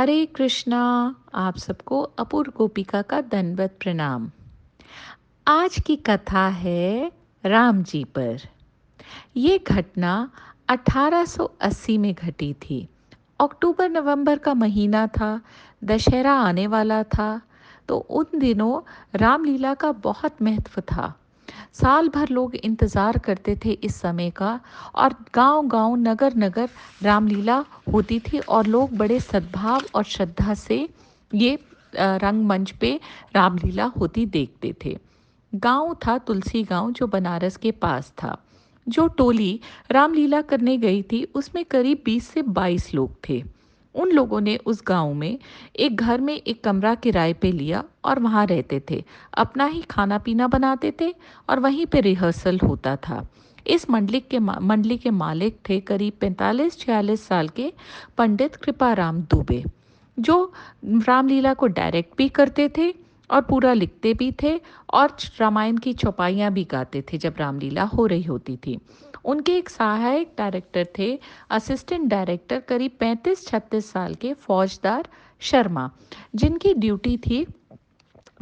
हरे कृष्णा। आप सबको अपूर्व गोपिका का दंडवत प्रणाम। आज की कथा है राम जी पर। ये घटना 1880 में घटी थी। अक्टूबर नवंबर का महीना था। दशहरा आने वाला था। तो उन दिनों रामलीला का बहुत महत्व था। साल भर लोग इंतज़ार करते थे इस समय का। और गांव-गांव, नगर-नगर रामलीला होती थी और लोग बड़े सद्भाव और श्रद्धा से ये रंगमंच पे रामलीला होती देखते थे। गांव था तुलसी गांव, जो बनारस के पास था। जो टोली रामलीला करने गई थी उसमें करीब 20 से 22 लोग थे। उन लोगों ने उस गांव में एक घर में एक कमरा किराए पे लिया और वहाँ रहते थे। अपना ही खाना पीना बनाते थे और वहीं पे रिहर्सल होता था। इस मंडली के मालिक थे करीब 45-46 साल के पंडित कृपाराम दुबे, जो रामलीला को डायरेक्ट भी करते थे और पूरा लिखते भी थे और रामायण की चौपाइयाँ भी गाते थे जब रामलीला हो रही होती थी। उनके एक सहायक डायरेक्टर थे, असिस्टेंट डायरेक्टर करीब 35-36 साल के फौजदार शर्मा, जिनकी ड्यूटी थी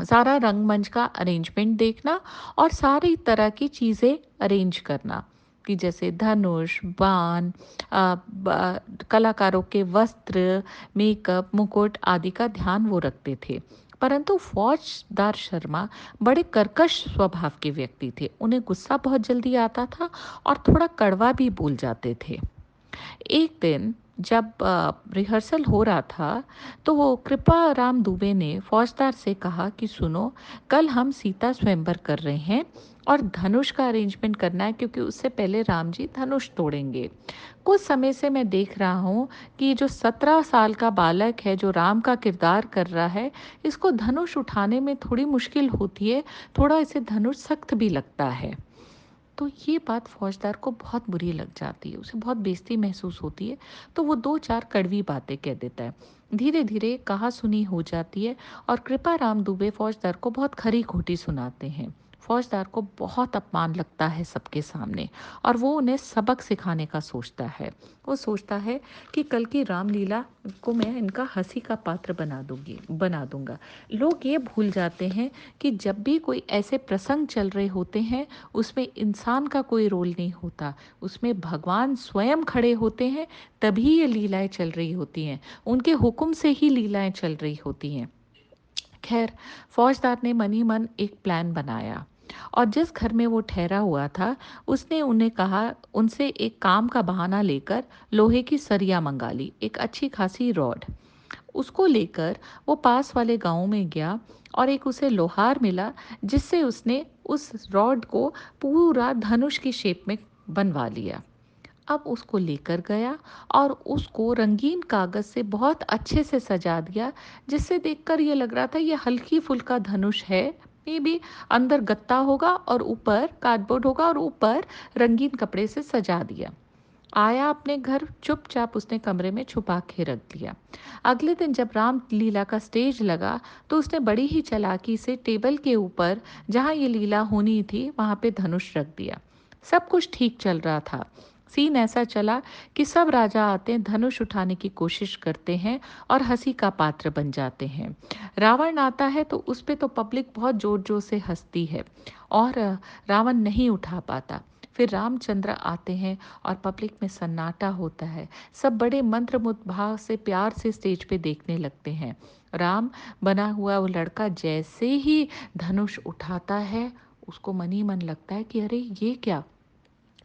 सारा रंगमंच का अरेंजमेंट देखना और सारी तरह की चीज़ें अरेंज करना, कि जैसे धनुष, बाण, कलाकारों के वस्त्र, मेकअप, मुकुट आदि का ध्यान वो रखते थे। परंतु फौजदार शर्मा बड़े कर्कश स्वभाव के व्यक्ति थे। उन्हें गुस्सा बहुत जल्दी आता था और थोड़ा कड़वा भी बोल जाते थे। एक दिन जब रिहर्सल हो रहा था, तो वो कृपा राम दुबे ने फौजदार से कहा कि सुनो, कल हम सीता स्वयंवर कर रहे हैं और धनुष का अरेंजमेंट करना है, क्योंकि उससे पहले राम जी धनुष तोड़ेंगे। कुछ समय से मैं देख रहा हूँ कि जो 17 साल का बालक है जो राम का किरदार कर रहा है, इसको धनुष उठाने में थोड़ी मुश्किल होती है, थोड़ा इसे धनुष सख्त भी लगता है। तो ये बात फौजदार को बहुत बुरी लग जाती है, उसे बहुत बेइज्जती महसूस होती है। तो वो 2-4 कड़वी बातें कह देता है। धीरे धीरे कहा सुनी हो जाती है और कृपा राम दुबे फौजदार को बहुत खरी खोटी सुनाते हैं। फौजदार को बहुत अपमान लगता है सबके सामने और वो उन्हें सबक सिखाने का सोचता है। वो सोचता है कि कल की रामलीला को मैं इनका हंसी का पात्र बना दूंगा। लोग ये भूल जाते हैं कि जब भी कोई ऐसे प्रसंग चल रहे होते हैं, उसमें इंसान का कोई रोल नहीं होता, उसमें भगवान स्वयं खड़े होते हैं, तभी ये लीलाएं चल रही होती हैं। उनके हुक्म से ही लीलाएं चल रही होती हैं। खैर, फौजदार ने मन ही मन एक प्लान बनाया और जिस घर में वो ठहरा हुआ था, उसने उन्हें कहा, उनसे एक काम का बहाना लेकर लोहे की सरिया मंगा ली, एक अच्छी खासी रॉड। उसको लेकर वो पास वाले गांव में गया और एक उसे लोहार मिला, जिससे उसने उस रॉड को पूरा धनुष की शेप में बनवा लिया। अब उसको लेकर गया और उसको रंगीन कागज से बहुत अच्छे से सजा दिया, जिससे देखकर ये लग रहा था ये हल्की फुल्का धनुष है। मे भी अंदर गत्ता होगा और ऊपर कार्डबोर्ड होगा और ऊपर रंगीन कपड़े से सजा दिया। आया अपने घर, चुपचाप उसने कमरे में छुपा के रख दिया। अगले दिन जब राम लीला का स्टेज लगा, तो उसने बड़ी ही चालाकी से टेबल के ऊपर जहाँ ये लीला होनी थी वहाँ पे धनुष रख दिया। सब कुछ ठीक चल रहा था। सीन ऐसा चला कि सब राजा आते हैं, धनुष उठाने की कोशिश करते हैं और हंसी का पात्र बन जाते हैं। रावण आता है तो उस पे तो पब्लिक बहुत जोर जोर से हंसती है और रावण नहीं उठा पाता। फिर रामचंद्र आते हैं और पब्लिक में सन्नाटा होता है। सब बड़े मंत्रमुग्ध भाव से प्यार से स्टेज पे देखने लगते हैं। राम बना हुआ वो लड़का जैसे ही धनुष उठाता है, उसको मन ही मन लगता है कि अरे ये क्या,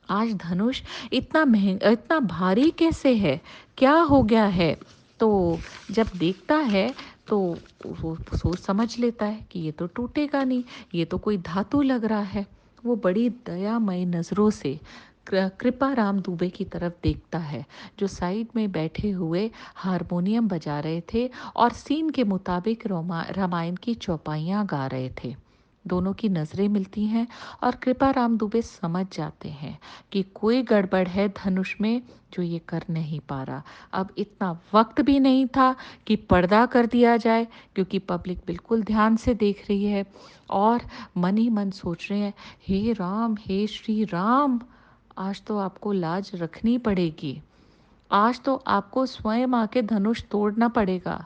आज धनुष इतना महंगा, इतना भारी कैसे है, क्या हो गया है। तो जब देखता है तो वो सोच समझ लेता है कि ये तो टूटेगा नहीं, ये तो कोई धातु लग रहा है। वो बड़ी दयामय नज़रों से कृपा राम दुबे की तरफ देखता है, जो साइड में बैठे हुए हारमोनियम बजा रहे थे और सीन के मुताबिक रामायण की चौपाइयाँ गा रहे थे। दोनों की नज़रें मिलती हैं और कृपा राम दुबे समझ जाते हैं कि कोई गड़बड़ है धनुष में, जो ये कर नहीं पा रहा। अब इतना वक्त भी नहीं था कि पर्दा कर दिया जाए, क्योंकि पब्लिक बिल्कुल ध्यान से देख रही है और मन ही मन सोच रहे हैं, हे राम, हे श्री राम, आज तो आपको लाज रखनी पड़ेगी। आज तो आपको स्वयं आके धनुष तोड़ना पड़ेगा।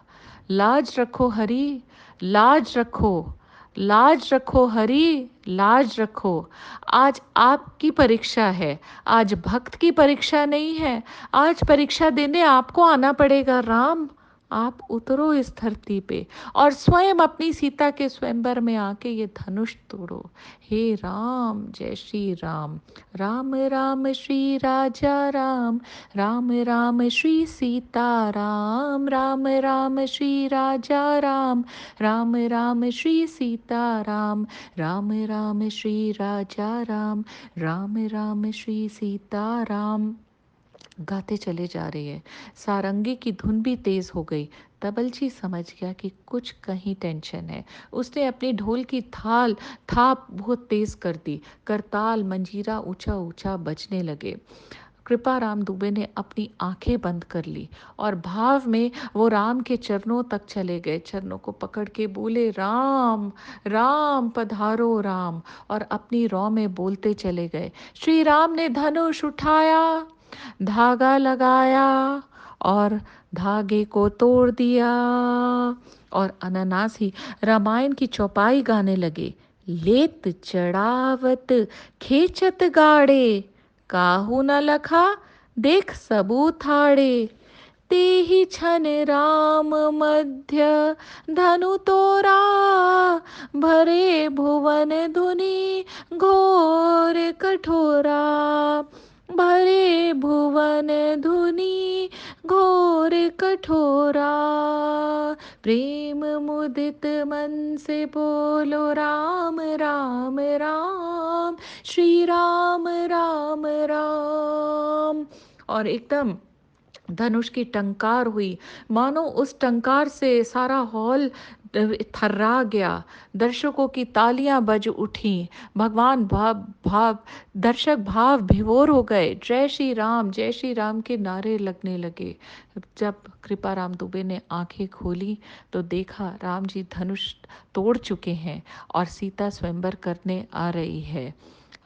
लाज रखो हरि, लाज रखो, लाज रखो हरि, लाज रखो। आज आपकी परीक्षा है, आज भक्त की परीक्षा नहीं है। आज परीक्षा देने आपको आना पड़ेगा राम। आप उतरो इस धरती पे और स्वयं अपनी सीता के स्वयंवर में आके ये धनुष तोड़ो। हे राम, जय श्री राम। राम राम श्री राजा राम, राम राम श्री सीता राम, राम राम श्री राजा राम, राम राम श्री सीता राम, राम राम श्री राजा राम, राम राम श्री सीता राम। गाते चले जा रहे हैं। सारंगी की धुन भी तेज हो गई। तबलची समझ गया कि कुछ कहीं टेंशन है। उसने अपनी ढोल की थाप बहुत तेज कर दी। करताल मंजीरा ऊंचा ऊंचा बजने लगे। कृपाराम दुबे ने अपनी आंखें बंद कर ली और भाव में वो राम के चरणों तक चले गए। चरणों को पकड़ के बोले, राम राम पधारो राम, और अपनी रौ में बोलते चले गए। श्री राम ने धनुष उठाया, धागा लगाया और धागे को तोड़ दिया। और अनानासी रामायण की चौपाई गाने लगे। लेत चढ़ावत खेचत गाड़े, काहू न लखा देख सबू थाड़े। तेहि छन राम मध्य धनु तोरा, भरे भुवन धुनि घोर कठोरा। भरे भुवन धुनि घोर कठोरा। प्रेम मुदित मन से बोलो राम राम राम, श्री राम राम राम। और एकदम धनुष की टंकार हुई। मानो उस टंकार से सारा हॉल थर्रा गया। दर्शकों की तालियां बज उठी। भगवान भाव भाव दर्शक भाव विभोर हो गए। जय श्री राम के नारे लगने लगे। जब कृपाराम दुबे ने आंखें खोली तो देखा राम जी धनुष तोड़ चुके हैं और सीता स्वयंवर करने आ रही है।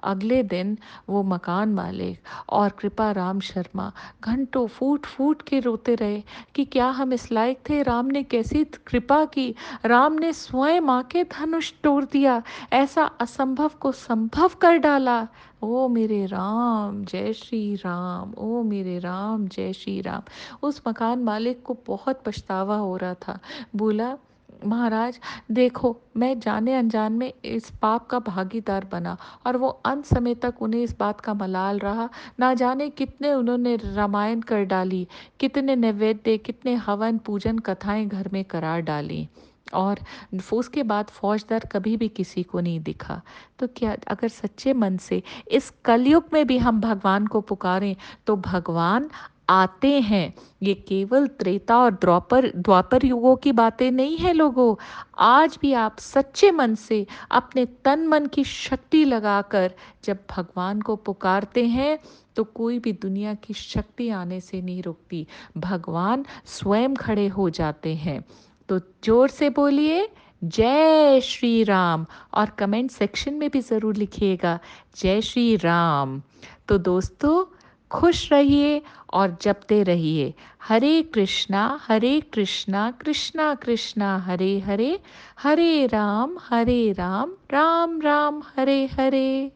अगले दिन वो मकान मालिक और कृपाराम शर्मा घंटों फूट फूट के रोते रहे कि क्या हम इस लायक थे, राम ने कैसी कृपा की, राम ने स्वयं आके धनुष तोड़ दिया, ऐसा असंभव को संभव कर डाला। ओ मेरे राम जय श्री राम, ओ मेरे राम जय श्री राम। उस मकान मालिक को बहुत पछतावा हो रहा था। बोला, महाराज देखो, मैं जाने अनजान में इस पाप का भागीदार बना और वो अंत समय तक उन्हें इस बात का मलाल रहा। ना जाने कितने उन्होंने रामायण कर डाली, कितने नैवेद्य, कितने हवन पूजन कथाएं घर में करार डाली, और उसके बाद फौजदार कभी भी किसी को नहीं दिखा। तो क्या अगर सच्चे मन से इस कलयुग में भी हम भगवान को पुकारें तो भगवान आते हैं। ये केवल त्रेता और द्वापर युगों की बातें नहीं है लोगों। आज भी आप सच्चे मन से अपने तन मन की शक्ति लगाकर जब भगवान को पुकारते हैं तो कोई भी दुनिया की शक्ति आने से नहीं रुकती। भगवान स्वयं खड़े हो जाते हैं। तो जोर से बोलिए जय श्री राम, और कमेंट सेक्शन में भी ज़रूर लिखिएगा जय श्री राम। तो दोस्तों, खुश रहिए और जपते रहिए हरे कृष्णा कृष्णा कृष्णा हरे हरे, हरे राम राम राम हरे हरे।